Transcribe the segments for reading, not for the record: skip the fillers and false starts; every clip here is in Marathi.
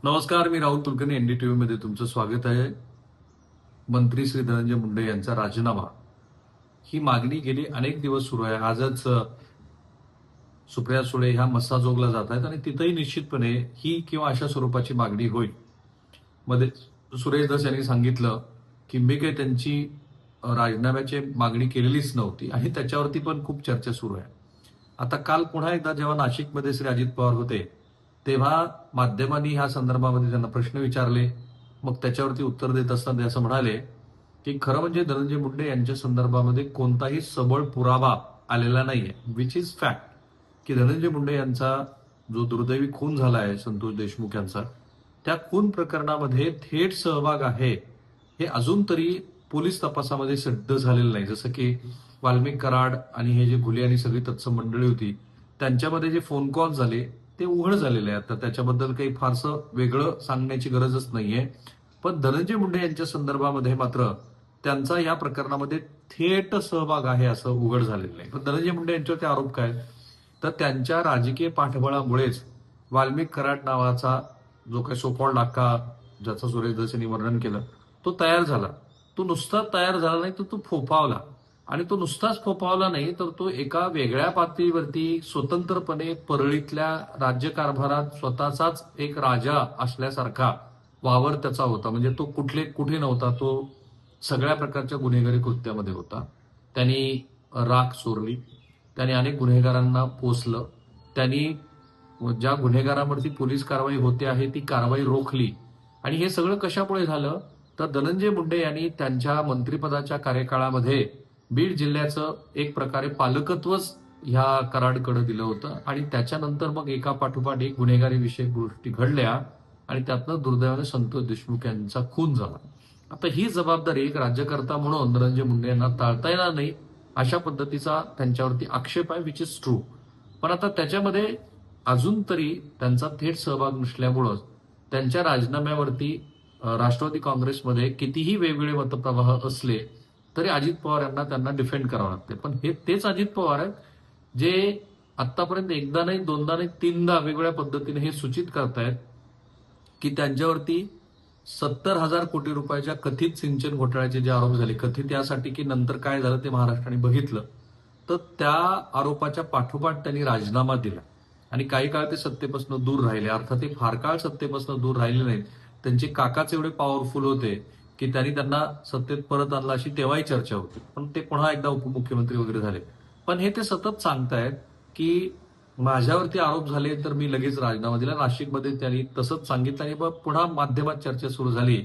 नमस्कार, मी राहुल कुलकर्णी. एनडीटीव्ही मध्ये तुमचं स्वागत आहे. मंत्री श्री धनंजय मुंडे यांचा राजीनामा ही मागणी गेली अनेक दिवस सुरू आहे. आजच सुप्रिया सुळे ह्या मस्साजोगला जात आहेत आणि तिथंही निश्चितपणे ही किंवा अशा स्वरूपाची मागणी होईल. मध्ये सुरेश धस यांनी सांगितलं की मी काही त्यांची राजीनाम्याची मागणी केलेलीच नव्हती आणि त्याच्यावरती पण खूप चर्चा सुरू आहे. आता काल पुन्हा एकदा जेव्हा नाशिकमध्ये श्री अजित पवार होते तेव्हा माध्यमांनी ह्या संदर्भामध्ये त्यांना प्रश्न विचारले. मग त्याच्यावरती उत्तर देत असताना ते असं म्हणाले की खरं म्हणजे धनंजय मुंडे यांच्या संदर्भामध्ये कोणताही सबळ पुरावा आलेला नाहीये, विच इज फॅक्ट. की धनंजय मुंडे यांचा जो दुर्दैवी खून झाला आहे संतोष देशमुख यांचा, त्या खून प्रकरणामध्ये थेट सहभाग आहे हे अजून तरी पोलीस तपासामध्ये सिद्ध झालेलं नाही. जसं की वाल्मिक कराड आणि हे जे घुले आणि सगळी तत्सम मंडळी होती त्यांच्यामध्ये जे फोन कॉल झाले ते उघड झालेले आहेत. तर त्याच्याबद्दल काही फारसं वेगळं सांगण्याची गरजच नाहीये. पण धनंजय मुंडे यांच्या संदर्भामध्ये मात्र त्यांचा या प्रकरणामध्ये थेट सहभाग आहे असं उघड झालेलं नाही. पण धनंजय मुंडे यांच्यावरती आरोप काय, तर त्यांच्या राजकीय पाठबळामुळेच वाल्मिक कराड नावाचा जो काही सोकॉल्ड डाका ज्याचं सुरेश धस यांनी वर्णन केलं तो तयार झाला. तो नुसता तयार झाला नाही तर तो फोफावला. आणि तो नुसताच फोफावला नाही तर तो एका वेगळ्या पातळीवरती स्वतंत्रपणे परळीतल्या राज्यकारभारात स्वतःचाच एक राजा असल्यासारखा वावर त्याचा होता. म्हणजे तो कुठे नव्हता, तो सगळ्या प्रकारच्या गुन्हेगारी कृत्यामध्ये होता. त्यांनी राख चोरली, त्यांनी अनेक गुन्हेगारांना पोसलं, त्यांनी ज्या गुन्हेगारांवरती पोलीस कारवाई होते आहे ती कारवाई रोखली. आणि हे सगळं कशामुळे झालं, तर धनंजय मुंडे यांनी त्यांच्या मंत्रिपदाच्या कार्यकाळामध्ये बीड जिल्ह्याचं एक प्रकारे पालकत्वच ह्या कराडकडे दिलं होतं. आणि त्याच्यानंतर मग एका पाठोपाठ एक गुन्हेगारी विषयक गोष्टी घडल्या आणि त्यातनं दुर्दैवाने संतोष देशमुख यांचा खून झाला. आता ही जबाबदारी एक राज्यकर्ता म्हणून धनंजय मुंडे यांना टाळता येणार नाही अशा पद्धतीचा त्यांच्यावरती आक्षेप आहे, विच इज ट्रू. पण आता त्याच्यामध्ये अजून तरी त्यांचा थेट सहभाग नसल्यामुळं त्यांच्या राजीनाम्यावरती राष्ट्रवादी काँग्रेसमध्ये कितीही वेगवेगळे मतप्रवाह असले तरी अजित पवार यांना त्यांना डिफेंड करावं लागते. पण हे तेच अजित पवार आहेत जे आतापर्यंत एकदा नाही, दोनदा नाही, तीनदा वेगवेगळ्या पद्धतीने हे सूचित करतायत की त्यांच्यावरती 70,000 कोटी रुपयाच्या कथित सिंचन घोटाळ्याचे जे आरोप झाले, कथित यासाठी की नंतर काय झालं ते महाराष्ट्राने बघितलं, तर त्या आरोपाच्या पाठोपाठ त्यांनी राजीनामा दिला आणि काही काळ ते सत्तेपासून दूर राहिले. अर्थात ते फार काळ सत्तेपासून दूर राहिले नाहीत. त्यांचे काकाच एवढे पॉवरफुल होते की त्यांना सत्तेत परत आणलं अशी तेव्हाही चर्चा होती. पण ते पुन्हा एकदा उपमुख्यमंत्री वगैरे झाले. पण हे ते सतत सांगतायत की माझ्यावरती आरोप झाले तर मी लगेच राजीनामा दिला. नाशिकमध्ये त्यांनी तसंच सांगितलं आणि मग पुन्हा माध्यमात चर्चा सुरू झाली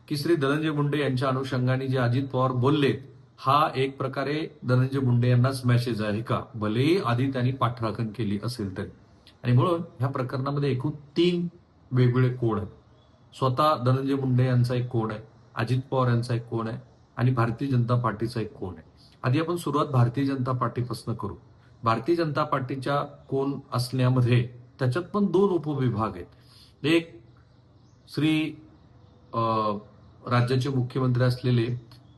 की श्री धनंजय मुंडे यांच्या अनुषंगाने जे अजित पवार बोलले हा एक प्रकारे धनंजय मुंडे यांनाच मेसेज आहे का, भलेही आधी त्यांनी पाठराखण केली असेल तरी. आणि म्हणून ह्या प्रकरणामध्ये एकूण 3 वेगवेगळे कोण आहेत. स्वतः धनंजय मुंडे यांचा एक कोण आहे, अजित पवार यांचा एक कोण आहे आणि भारतीय जनता पार्टीचा एक कोण आहे. आधी आपण सुरुवात भारतीय जनता पार्टीपासून करू. भारतीय जनता पार्टीच्या कोण असण्यामध्ये त्याच्यात पण 2 उपविभाग आहेत. एक श्री राज्याचे मुख्यमंत्री असलेले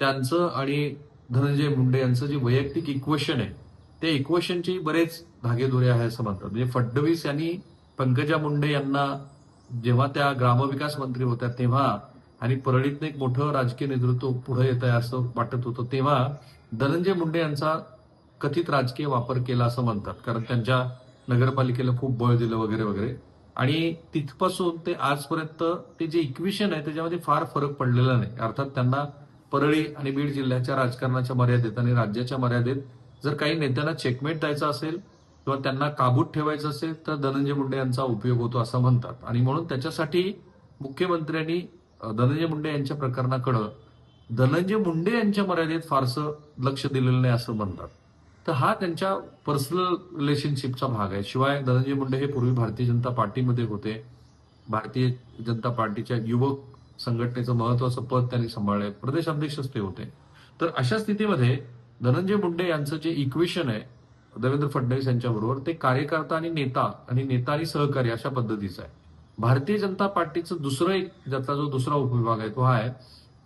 त्यांचं आणि धनंजय मुंडे यांचं जे वैयक्तिक इक्वेशन आहे ते इक्वेशनचे बरेच धागेदोरे आहे असं म्हणतात. म्हणजे फडणवीस यांनी पंकजा मुंडे यांना जेव्हा त्या ग्रामविकास मंत्री होत्या तेव्हा आणि परळीतनं एक मोठं राजकीय नेतृत्व पुढे येत आहे असं वाटत होतं तेव्हा धनंजय मुंडे यांचा कथित राजकीय वापर केला असं म्हणतात. कारण त्यांच्या नगरपालिकेला खूप बळ दिलं वगैरे वगैरे. आणि तिथपासून ते आजपर्यंत ते जे इक्वेशन आहे त्याच्यामध्ये फार फरक पडलेला नाही. अर्थात त्यांना परळी आणि बीड जिल्ह्याच्या राजकारणाच्या मर्यादेत आणि राज्याच्या मर्यादेत जर काही नेत्यांना चेकमेट द्यायचा असेल किंवा त्यांना काबूत ठेवायचं असेल तर धनंजय मुंडे यांचा उपयोग होतो असं म्हणतात. आणि म्हणून त्याच्यासाठी मुख्यमंत्र्यांनी धनंजय मुंडे यांच्या प्रकरणाकडं धनंजय मुंडे यांच्या मर्यादेत फारसं लक्ष दिलेलं नाही असं म्हणतात. तर हा त्यांच्या पर्सनल रिलेशनशिपचा भाग आहे. शिवाय धनंजय मुंडे हे पूर्वी भारतीय जनता पार्टीमध्ये होते. भारतीय जनता पार्टीच्या युवक संघटनेचं महत्वाचं पद त्यांनी सांभाळलंय, प्रदेश अध्यक्षच ते होते. तर अशा स्थितीमध्ये धनंजय मुंडे यांचं जे इक्वेशन आहे देवेंद्र फडणवीस यांच्याबरोबर ते कार्यकर्ता आणि नेता आणि सहकारी अशा पद्धतीचं आहे. भारतीय जनता पार्टीचं दुसरं एक ज्याचा जो दुसरा उपविभाग आहे तो हा आहे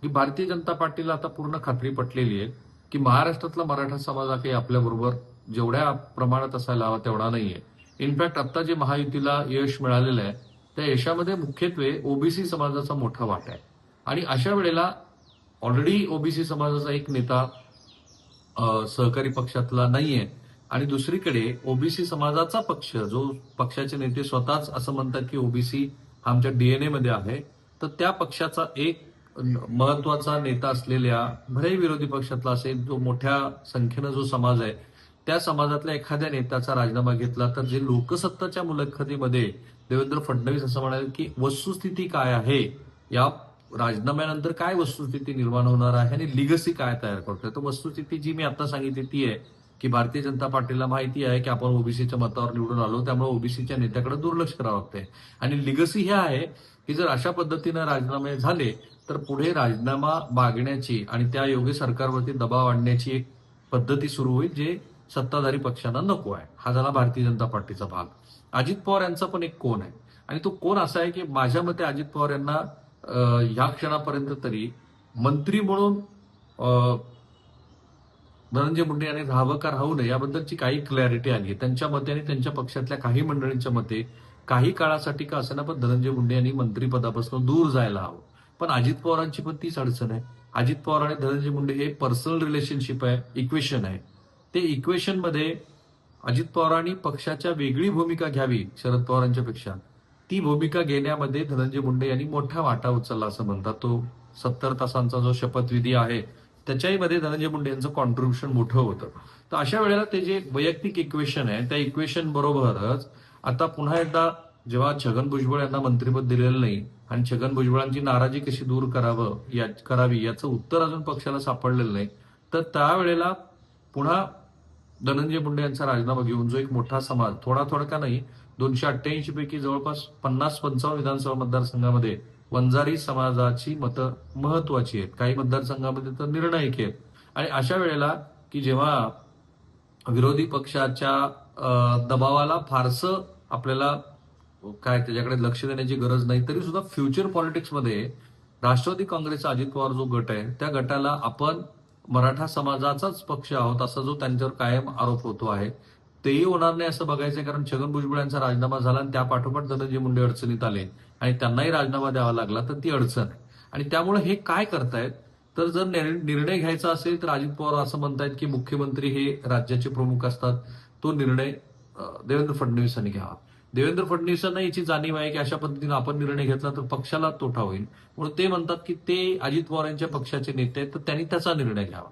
की भारतीय जनता पार्टीला आता पूर्ण खात्री पटलेली आहे की महाराष्ट्रातला मराठा समाज हा काही आपल्याबरोबर जेवढ्या प्रमाणात असायला हवा तेवढा नाहीये. इनफॅक्ट आता जे महायुतीला यश मिळालेलं आहे त्या यशामध्ये मुख्यत्वे ओबीसी समाजाचा मोठा वाटा आहे. आणि अशा वेळेला ऑलरेडी ओबीसी समाजाचा एक नेता सहकारी पक्षातला नाहीये आणि दुसरीकडे ओबीसी समाजाचा पक्ष जो पक्षाचे नेते स्वतःच असं म्हणतात की ओबीसी हा आमच्या डीएनए मध्ये आहे, तर त्या पक्षाचा एक महत्वाचा नेता असलेल्या भलेही विरोधी पक्षातला असेल जो मोठ्या संख्येनं जो समाज आहे त्या समाजातल्या एखाद्या नेत्याचा राजीनामा घेतला तर जे लोकसत्ताच्या मुलाखतीमध्ये देवेंद्र फडणवीस असं म्हणाले की वस्तुस्थिती काय आहे, या राजीनाम्यानंतर काय वस्तुस्थिती निर्माण होणार आहे आणि लिगसी काय तयार करतोय. तर वस्तुस्थिती जी मी आता सांगितली ती आहे की भारतीय जनता पार्टीला माहिती आहे की आपण ओबीसीच्या मतावर निवडून आलो, त्यामुळे ओबीसीच्या नेत्याकडे दुर्लक्ष करावं लागतंय. आणि लिगसी हे आहे की जर अशा पद्धतीनं राजीनामे झाले तर पुढे राजीनामा मागण्याची आणि त्या योग्य सरकारवरती दबाव आणण्याची एक पद्धती सुरू होईल जे सत्ताधारी पक्षांना नको आहे. हा झाला भारतीय जनता पार्टीचा भाग. अजित पवार यांचा पण एक कोण आहे आणि तो कोण असा आहे की माझ्या मते अजित पवार यांना ह्या क्षणापर्यंत तरी मंत्री म्हणून धनंजय मुंडे यांनी राहावं का राहू नये याबद्दलची काही क्लॅरिटी आली. त्यांच्या मते आणि त्यांच्या पक्षातल्या काही मंडळींच्या मते काही काळासाठी का असेना पण धनंजय मुंडे यांनी मंत्रिपदापासून दूर जायला हवं. पण अजित पवारांची पण तीच अडचण आहे. अजित पवार आणि धनंजय मुंडे हे पर्सनल रिलेशनशिप आहे, इक्वेशन आहे. ते इक्वेशन मध्ये अजित पवारांनी पक्षाच्या वेगळी भूमिका घ्यावी शरद पवारांच्या पेक्षा, ती भूमिका घेण्यामध्ये धनंजय मुंडे यांनी मोठा वाटा उचलला असं म्हणतात. तो 70 तासांचा जो शपथविधी आहे त्याच्याही मध्ये धनंजय मुंडे यांचं कॉन्ट्रीब्युशन मोठं होतं. तर अशा वेळेला ते जे वैयक्तिक इक्वेशन आहे त्या इक्वेशन बरोबरच आता पुन्हा एकदा जेव्हा छगन भुजबळ यांना मंत्रिपद दिलेलं नाही आणि छगन भुजबळांची नाराजी कशी दूर करावी याचं उत्तर अजून पक्षाला सापडलेलं नाही, तर त्यावेळेला पुन्हा धनंजय मुंडे यांचा राजीनामा घेऊन जो एक मोठा समाज थोडा का नाही 288 पैकी जवळपास 50-55 विधानसभा मतदारसंघामध्ये वंजारी समाजाची मतं महत्वाची आहेत, काही मतदारसंघामध्ये तर निर्णायक आहेत. आणि अशा वेळेला की जेव्हा विरोधी पक्षाच्या दबावाला फारसं आपल्याला काय त्याच्याकडे लक्ष देण्याची गरज नाही तरी सुद्धा फ्युचर पॉलिटिक्समध्ये राष्ट्रवादी काँग्रेसचा अजित पवार जो गट आहे त्या गटाला आपण मराठा समाजाचाच पक्ष आहोत असा जो त्यांच्यावर कायम आरोप होतो आहे तेही होणार नाही असं बघायचंय. कारण छगन भुजबळ यांचा राजीनामा झाला आणि त्या पाठोपाठ धनंजय मुंडे अडचणीत आले आणि त्यांनाही राजीनामा द्यावा लागला तर ती अडचण आहे. आणि त्यामुळे हे काय करतायत तर जर निर्णय घ्यायचा असेल तर अजित पवार असं म्हणतायत की मुख्यमंत्री हे राज्याचे प्रमुख असतात, तो निर्णय देवेंद्र फडणवीसांनी घ्यावा. देवेंद्र फडणवीसांना याची जाणीव आहे की अशा पद्धतीने आपण निर्णय घेतला तर पक्षाला तोटा होईल, म्हणून ते म्हणतात की ते अजित पवार यांच्या पक्षाचे नेते आहेत तर त्यांनी त्याचा निर्णय घ्यावा.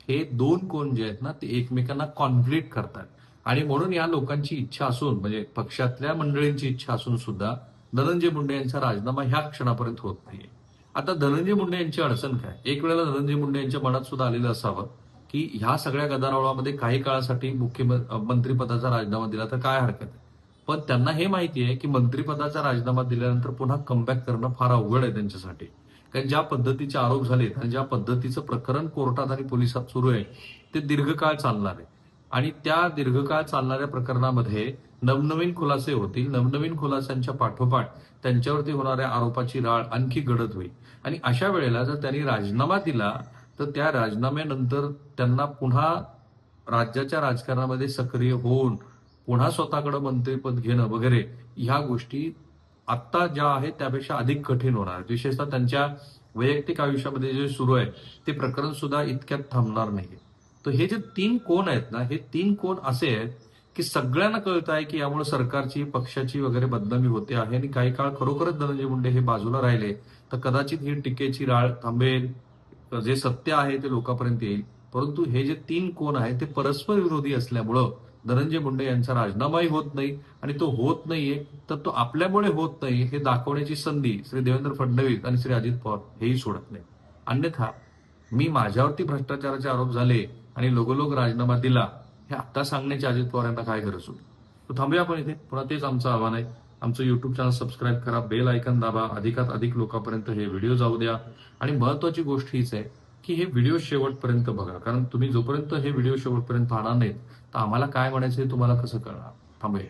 हे दोन कोण जे आहेत ना ते एकमेकांना कॉन्फ्लिक्ट करतात आणि म्हणून या लोकांची इच्छा असून म्हणजे पक्षातल्या मंडळींची इच्छा असून सुद्धा धनंजय मुंडे यांचा राजीनामा ह्या क्षणापर्यंत होत नाहीये. आता धनंजय मुंडे यांची अडचण काय, एक वेळेला धनंजय मुंडे यांच्या मनात सुद्धा आलेलं असावं की ह्या सगळ्या गदारोळामध्ये काही काळासाठी मंत्रिपदाचा राजीनामा दिला तर काय हरकत आहे. पण त्यांना हे माहिती आहे की मंत्रिपदाचा राजीनामा दिल्यानंतर पुन्हा कमबॅक करणं फार अवघड आहे त्यांच्यासाठी. कारण ज्या पद्धतीचे आरोप झालेत आणि ज्या पद्धतीचं प्रकरण कोर्टात आणि पोलिसात सुरू आहे ते दीर्घकाळ चालणार आहे आणि त्या दीर्घकाळ चालणाऱ्या प्रकरणामध्ये नवनवीन खुलासे होतील. नवनवीन खुलासांच्या पाठोपाठ त्यांच्यावरती होणाऱ्या आरोपाची राळ आणखी गडद होईल. आणि अशा वेळेला जर त्यांनी राजीनामा दिला तर त्या राजीनाम्यानंतर त्यांना पुन्हा राज्याच्या राजकारणामध्ये सक्रिय होऊन पुन्हा स्वतःकडे मंत्रिपद घेणं वगैरे ह्या गोष्टी आत्ता ज्या आहेत त्यापेक्षा अधिक कठीण होणार. विशेषतः त्यांच्या वैयक्तिक आयुष्यामध्ये जे सुरू आहे ते प्रकरण सुद्धा इतक्यात थांबणार नाही. तर हे जे 3 कोण आहेत ना हे 3 कोण असे आहेत की सगळ्यांना कळत आहे की यामुळे सरकारची पक्षाची वगैरे बदनामी होते आहे आणि काही काळ खरोखरच धनंजय मुंडे हे बाजूला राहिले तर कदाचित ही टीकेची राळ थांबेल, जे सत्य आहे ते लोकांपर्यंत येईल. परंतु हे जे 3 कोण आहेत ते परस्पर विरोधी असल्यामुळं धनंजय मुंडे यांचा राजीनामाही होत नाही आणि तो होत नाहीये तर तो आपल्यामुळे होत नाही हे दाखवण्याची संधी श्री देवेंद्र फडणवीस आणि श्री अजित पवार हेही सोडत नाही. अन्यथा मी माझ्यावरती भ्रष्टाचाराचे आरोप झाले आणि लोगोलोग राजीनामा दिला हे आता सांगण्याची अजित पवार यांना काय गरज होती. तो थांबूया आपण इथे. पुन्हा तेच आमचं आव्हान आहे, आमचं युट्यूब चॅनल सबस्क्राईब करा, बेल आयकॉन दाबा, अधिकात अधिक लोकांपर्यंत हे व्हिडिओ जाऊ द्या. आणि महत्वाची गोष्ट हीच आहे की हे व्हिडिओ शेवटपर्यंत बघा, कारण तुम्ही जोपर्यंत हे व्हिडिओ शेवटपर्यंत पाहणार नाहीत तर आम्हाला काय म्हणायचं हे तुम्हाला कसं कळणार. थांबूया.